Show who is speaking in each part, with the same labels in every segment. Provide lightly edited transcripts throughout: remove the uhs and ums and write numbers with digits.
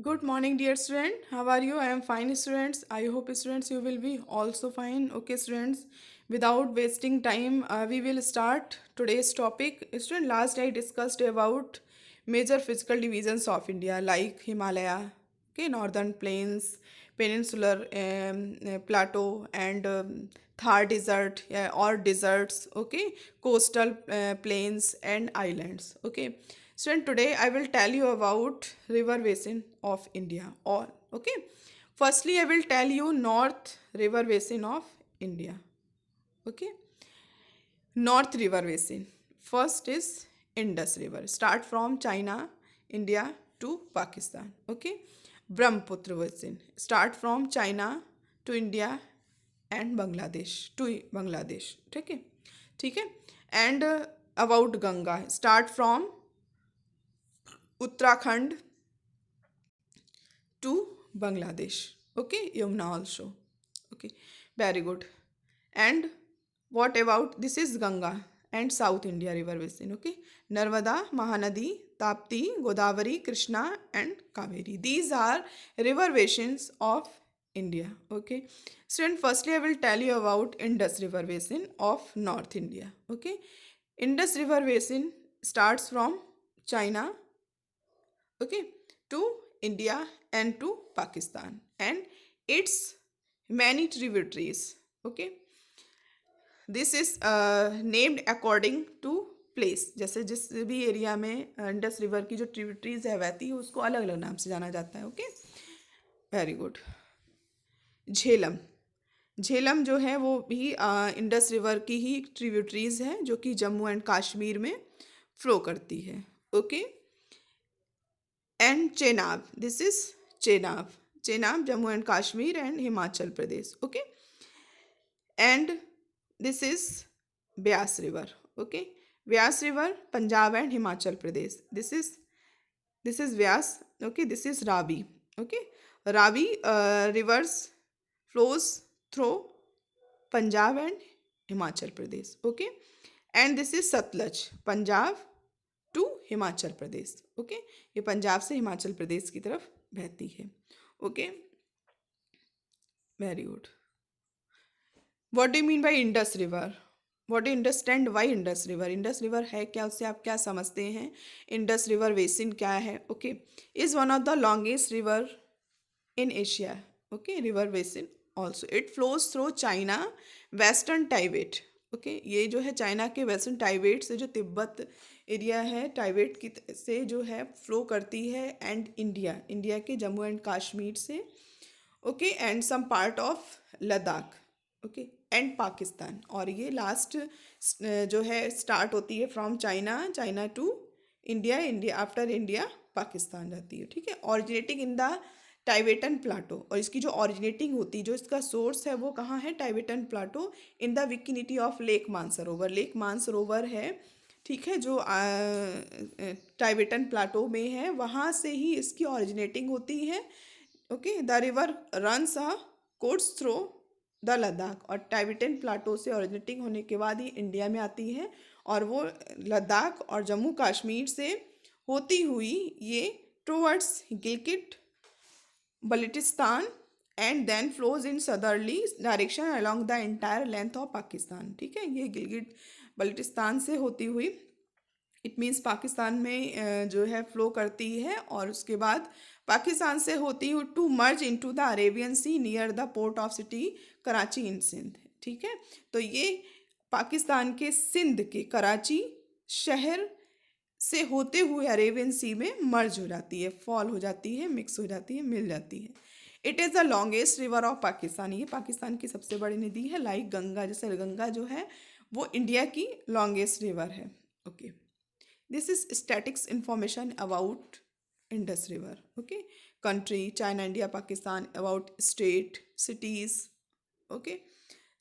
Speaker 1: Good morning, dear student. How are you? I am fine, students. I hope, students, you will be also fine. Okay, students. Without wasting time, we will start today's topic. Student, last I discussed about major physical divisions of India, like Himalaya, okay, northern plains, peninsular plateau, and Thar desert, yeah, or deserts. Okay, coastal plains and islands. Okay. Student, today I will tell you about river basin of India. All okay. Firstly, I will tell you North River Basin of India. Okay, North River Basin. First is Indus River. Start from China, India to Pakistan. Okay, Brahmaputra Basin. Start from China to India and Bangladesh to Bangladesh. Okay, ठीक है. And about Ganga. Start from Uttarakhand to Bangladesh. Okay, Yamuna also. Okay, very good. And what about this is Ganga and South India river basin. Okay, Narmada, Mahanadi, Tapti, Godavari, Krishna, and Kaveri. These are river basins of India. Okay, student. Firstly, I will tell you about Indus River Basin of North India. Okay, Indus River Basin starts from China, okay, to India and to Pakistan, and its many tributaries. Okay, this is named according to place. जैसे जिस भी area में Indus river की जो tributaries है बहती है उसको अलग अलग नाम से जाना जाता है. Okay, very good. Jhelum. Jhelum जो है वो भी इंडस रिवर की ही ट्रिब्यूटरीज है जो कि जम्मू एंड कश्मीर में फ्लो करती है. Okay, and Chenab. This is Chenab. Chenab, Jammu and Kashmir and Himachal Pradesh. Okay. And this is Beas River. Okay. Beas River, Punjab and Himachal Pradesh. This is Beas. Okay. This is Ravi. Okay. Ravi rivers flows through Punjab and Himachal Pradesh. Okay. And this is Satluj, Punjab to Himachal Pradesh. Okay, ये पंजाब से हिमाचल प्रदेश की तरफ बहती है. Okay, very good. What do mean by Indus river? What do understand why Indus river? Indus river है क्या, उससे आप क्या समझते हैं? इंडस रिवर बेसिन क्या है? Okay, is one of the longest river in Asia. Okay, river basin also it flows through China, western Tibet. Okay, ये जो है चाइना के वेस्टर्न टाइबेट से जो तिब्बत एरिया है टाइबेट की से जो है फ्लो करती है, एंड इंडिया के जम्मू एंड कश्मीर से. Okay, and some part of Ladakh. Okay, and Pakistan. और ये लास्ट जो है स्टार्ट होती है from China to India after India Pakistan जाती है. ठीक है, originating in the Tibetan plateau. और इसकी जो ऑरिजिनेटिंग होती, जो इसका सोर्स है वो कहाँ है? Tibetan plateau in the vicinity of lake Mansarovar. Lake Mansarovar है, ठीक है, जो टाइबेटन प्लाटो में है, वहाँ से ही इसकी ऑरिजिनेटिंग होती है. Okay, the river runs a course through the Ladakh. और टाइबेटन प्लाटो से ऑरिजिनेटिंग होने के बाद ही इंडिया में आती है, और वो लद्दाख और जम्मू कश्मीर से होती हुई ये towards Gilgit Baltistan and then flows in southerly direction along the entire length of Pakistan. ठीक है, ये गिलगिट बल्टिस्तान से होती हुई इट मीन्स पाकिस्तान में जो है फ्लो करती है, और उसके बाद पाकिस्तान से होती हुई to merge into the Arabian sea near the port of city Karachi in Sindh. ठीक है, तो ये पाकिस्तान के सिंध के कराची शहर से होते हुए अरेबियन सी में मर्ज हो जाती है, फॉल हो जाती है, मिक्स हो जाती है, मिल जाती है. It is the longest river of Pakistan. ये पाकिस्तान की सबसे बड़ी नदी है, लाइक गंगा. जैसे गंगा जो है वो इंडिया की लॉन्गेस्ट रिवर है. Okay, this is statics information about Indus river. Okay, country China, India, Pakistan. About state, cities. Okay,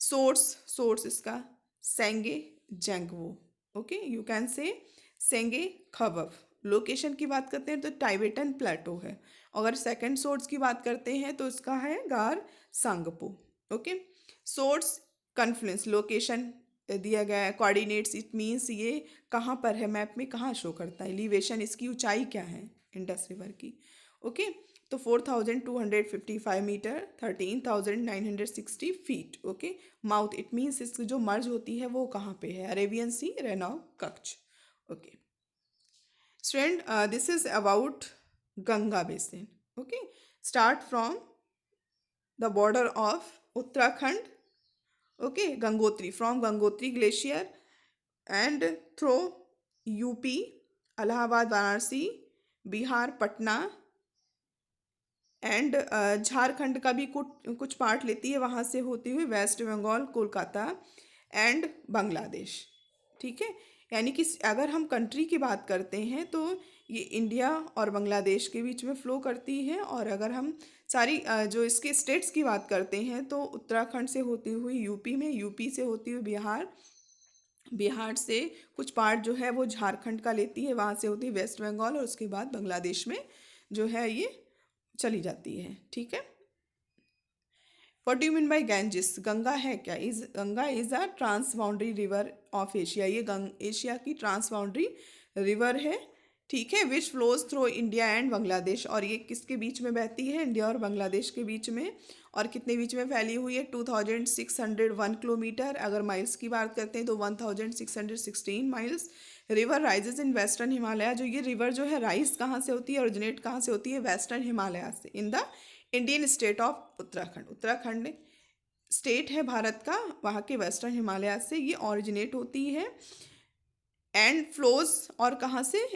Speaker 1: source इसका Sengge Zangbo. Okay, you can say Sengge खबब. Location की बात करते हैं तो टाइबेटन प्लेटो है. अगर सेकंड सोर्स की बात करते हैं तो इसका है गार Tsangpo. Okay, source confluence, location दिया गया है. कोऑर्डिनेट्स, इट मीन्स ये कहाँ पर है, मैप में कहाँ शो करता है. एलिवेशन, इसकी ऊंचाई क्या है इंडस रिवर की. ओके, तो 4255 metre, 13,960 feet. Okay, mouth it means इसकी जो मर्ज होती है वो कहाँ पे है, अरेबियन सी, रेनाव, Kutch. Okay student, this is about Ganga basin. Okay, start from the border of Uttarakhand, okay, Gangotri, from Gangotri glacier and through UP, Allahabad, Varanasi, Bihar, Patna and Jharkhand का भी कुछ कुछ पार्ट लेती है, वहाँ से होती हुई वेस्ट बंगाल, कोलकाता एंड बांग्लादेश। ठीक है, यानी कि अगर हम कंट्री की बात करते हैं तो ये इंडिया और बांग्लादेश के बीच में फ़्लो करती है, और अगर हम सारी जो इसके स्टेट्स की बात करते हैं तो उत्तराखंड से होती हुई यूपी में, यूपी से होती हुई बिहार, बिहार से कुछ पार्ट जो है वो झारखंड का लेती है, वहाँ से होती है वेस्ट बंगाल, और उसके बाद बांग्लादेश में जो है ये चली जाती है। ठीक है, what do mean by Ganges, Ganga है क्या, is Ganga is a trans boundary river of Asia, ये एशिया की ट्रांस बाउंड्री रिवर है। ठीक है, which flows through India and Bangladesh, और ये किसके बीच में बहती है, इंडिया और बांग्लादेश के बीच में, और कितने बीच में फैली हुई है, 2601 किलोमीटर। अगर माइल्स की बात करते हैं तो 1616 miles. River rises in western Himalaya, जो ये रिवर जो है राइज कहाँ से होती है, ओरिजिनेट कहाँ से होती है, वेस्टर्न हिमालय से, in the Indian state of Uttarakhand, Uttarakhand state है भारत का, वहाँ के वेस्टर्न हिमालय से ये ऑरिजिनेट होती है। एंड फ्लोज, और कहाँ से,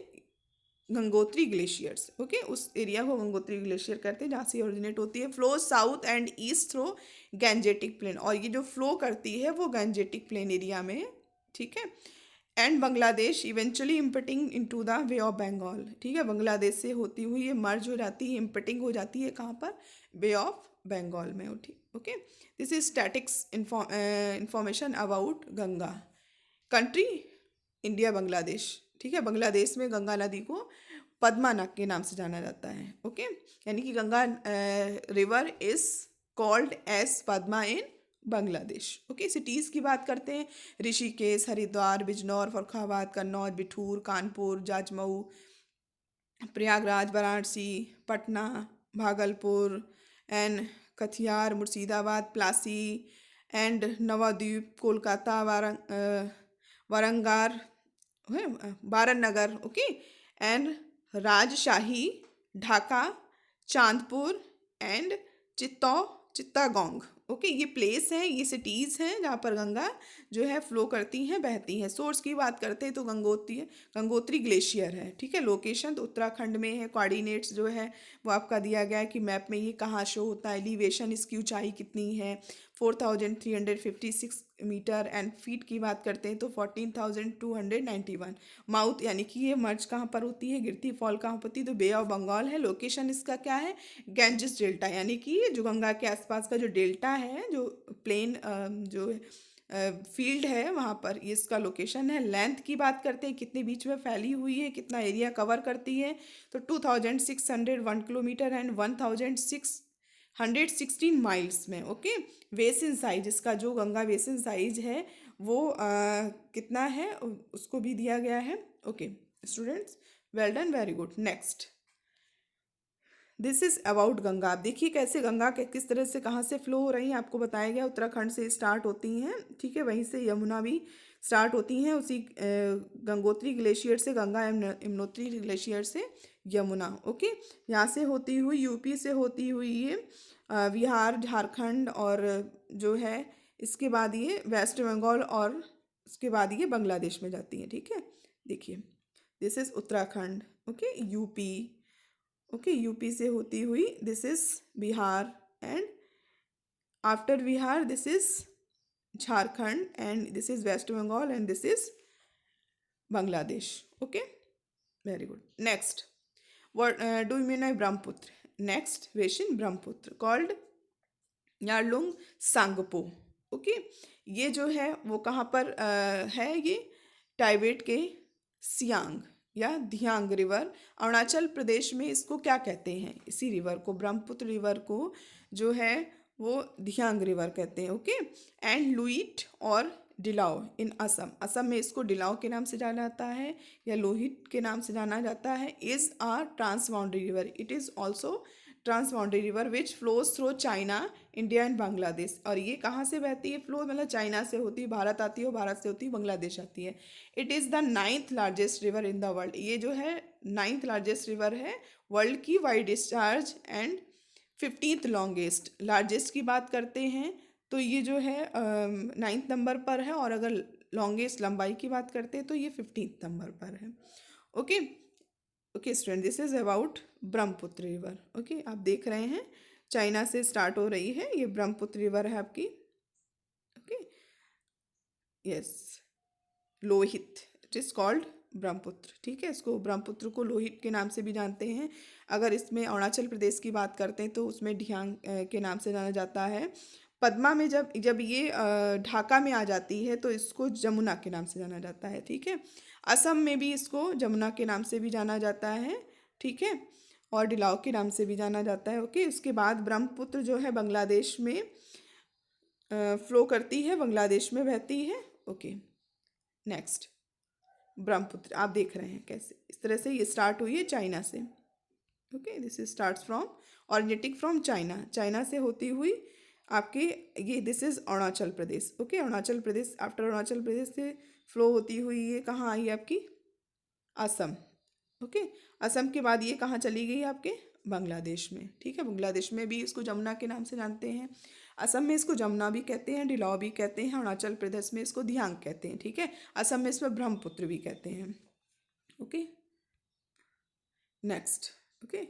Speaker 1: गंगोत्री ग्लेशियर्स। ओके, उस एरिया को गंगोत्री ग्लेशियर कहते हैं जहाँ से ओरिजिनेट होती है। Flow south and east through Gangetic plain, और ये जो फ्लो करती है वो गैंजेटिक प्लेन एरिया में। ठीक है, and Bangladesh eventually emptying into the bay of Bengal. ठीक है, बांग्लादेश से होती हुई ये मर्ज हो जाती है, इम्पटिंग हो जाती है कहाँ पर, बे ऑफ बंगाल में। Okay, this is statics information about Ganga. Country India, Bangladesh. ठीक है, बांग्लादेश में गंगा नदी को पद्मा नद के नाम से जाना जाता है। ओके, यानी कि Ganga river is called as Padma in Bangladesh. Okay, cities की बात करते हैं, ऋषिकेश, हरिद्वार, बिजनौर, फरुखाबाद, कन्नौज, बिठूर, कानपुर, जाजमऊ, प्रयागराज, वाराणसी, पटना, भागलपुर एंड कथियार, मुर्शिदाबाद, प्लासी एंड नवाद्वीप, कोलकाता, वारंगार, Baranagar. Okay, and Rajshahi, Dhaka, Chandpur and Chittagong. Okay, ये प्लेस हैं, ये सिटीज़ हैं जहाँ पर गंगा जो है फ्लो करती हैं, बहती हैं। सोर्स की बात करते हैं तो गंगोत्री ग्लेशियर है। ठीक है, लोकेशन तो उत्तराखंड में है, कोऑर्डिनेट्स जो है वो आपका दिया गया है कि मैप में ये कहाँ शो होता है, एलिवेशन, इसकी ऊंचाई कितनी है, 4356 मीटर, एंड फीट की बात करते हैं तो 14,291। माउथ यानी कि ये मर्ज कहाँ पर होती है, गिरती फॉल कहाँ पर होती है, तो बे ऑफ बंगाल है। लोकेशन इसका क्या है, गैंजेस डेल्टा, यानी कि जो गंगा के आसपास का जो डेल्टा है, जो प्लेन जो फील्ड है वहाँ पर ये इसका लोकेशन है। लेंथ की बात करते हैं, कितने बीच में फैली हुई है, कितना एरिया कवर करती है, तो 2601 किलोमीटर एंड 1616 माइल्स में। ओके, बेसिन साइज, इसका जो गंगा बेसिन साइज है वो कितना है उसको भी दिया गया है। Okay students, well done, very good. Next, this is about Ganga. आप देखिए कैसे गंगा के किस तरह से कहाँ से फ्लो हो रही हैं, आपको बताया गया उत्तराखंड से स्टार्ट होती हैं। ठीक है, वहीं से यमुना भी स्टार्ट होती हैं, उसी गंगोत्री ग्लेशियर से, गंगा यमुनोत्री ग्लेशियर से यमुना। ओके, यहाँ से होती हुई, यूपी से होती हुई ये बिहार, झारखंड, और जो है इसके बाद ये वेस्ट बंगाल, और उसके बाद ये बांग्लादेश में जाती हैं। ठीक है, देखिए this is Uttarakhand. Okay, UP, okay, UP से होती हुई this is Bihar, and after Bihar this is Jharkhand, and this is West Bengal, and this is Bangladesh. Okay, very good. Next, what do you mean by Brahmaputra? Next basin Brahmaputra called Yarlung Tsangpo. Okay, ये जो है वो कहाँ पर है, ये टाइबेट के सियांग या धियांग रिवर, अरुणाचल प्रदेश में इसको क्या कहते हैं, इसी रिवर को, ब्रह्मपुत्र रिवर को जो है वो धियांग रिवर कहते हैं। ओके, एंड लुइट और डिलाओ इन असम, असम में इसको डिलाओ के नाम से जाना जाता है या लोहित के नाम से जाना जाता है, is a trans boundary river, it is also transboundary river which flows through China, India and Bangladesh. और ये कहाँ से बहती है? फ्लो मतलब चाइना से होती है, भारत आती है, और भारत से होती है बांग्लादेश आती है। It is the 9th largest river in the world. ये जो है 9th लार्जेस्ट रिवर है वर्ल्ड की wide discharge and 15th longest. Largest की बात करते हैं तो ये जो है 9th नंबर पर है, और अगर लॉन्गेस्ट लंबाई की बात करते हैं तो ये 15th नंबर पर है। Okay okay student, this is about Brahmaputra river. Okay, आप देख रहे हैं चाइना से स्टार्ट हो रही है, ये ब्रह्मपुत्र रिवर है आपकी। Okay, yes, Lohit, it is called Brahmaputra. ठीक है, इसको ब्रह्मपुत्र को लोहित के नाम से भी जानते हैं। अगर इसमें अरुणाचल प्रदेश की बात करते हैं तो उसमें ढियांग के नाम से जाना जाता है। पद्मा में जब जब ये ढाका में आ जाती है तो इसको जमुना के नाम से जाना जाता है। ठीक है, असम में भी इसको जमुना के नाम से भी जाना जाता है। ठीक है, और डिलाव के नाम से भी जाना जाता है। ओके, उसके बाद ब्रह्मपुत्र जो है बांग्लादेश में फ्लो करती है, बांग्लादेश में बहती है। ओके, नेक्स्ट ब्रह्मपुत्र आप देख रहे हैं कैसे इस तरह से ये स्टार्ट हुई है चाइना से। Okay, this is starts from originating from China, China से होती हुई आपके ये this is Arunachal Pradesh. Okay, Arunachal Pradesh, after Arunachal Pradesh से फ्लो होती हुई ये कहाँ आई आपकी? असम। ओके, असम के बाद ये कहाँ चली गई आपके? बांग्लादेश में। ठीक है, बांग्लादेश में भी इसको जमुना के नाम से जानते हैं। असम में इसको जमुना भी कहते हैं, डिलाव भी कहते हैं, अरुणाचल प्रदेश में इसको धियांग कहते हैं। ठीक है, असम में इसमें ब्रह्मपुत्र भी कहते हैं। Okay, next. Okay,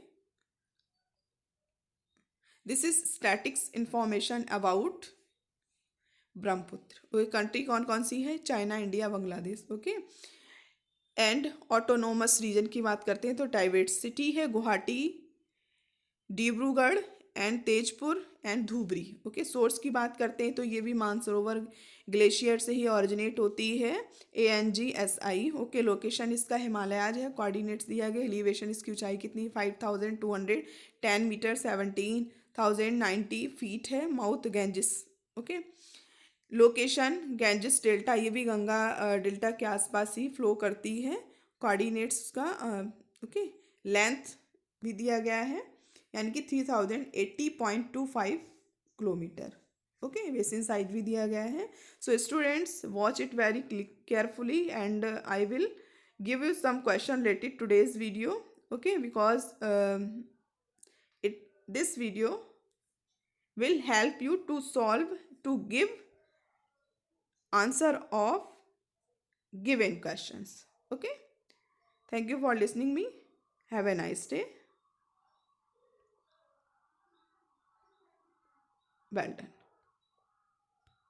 Speaker 1: this is statics information about Brahmaputra. Country कौन कौन सी है? China, India, Bangladesh. Okay, and autonomous region की बात करते हैं तो डाइवर्सिटी है Guwahati, Dibrugarh and Tezpur and Dhubri. Okay, source की बात करते हैं तो ये भी मानसरोवर ग्लेशियर से ही ऑरिजिनेट होती है, ANGSI। ओके, लोकेशन इसका हिमालयाज है, कोऑर्डिनेट्स दिया गया, एलिवेशन इसकी ऊंचाई कितनी? 5210 मीटर, 17,090 फीट है। Mouth Ganges. Okay, location Ganges delta, ये भी गंगा डेल्टा के आसपास ही फ्लो करती है। कोऑर्डिनेट्स का ओके, लेंथ भी दिया गया है, यानी कि 3080.25 किलोमीटर। ओके, बेसिन साइज भी दिया गया है। So students, watch it very carefully and I will give you some question related today's video. Okay, because it this video will help you to solve, to give answer of given questions. Okay, thank you for listening me. Have a nice day. Well done.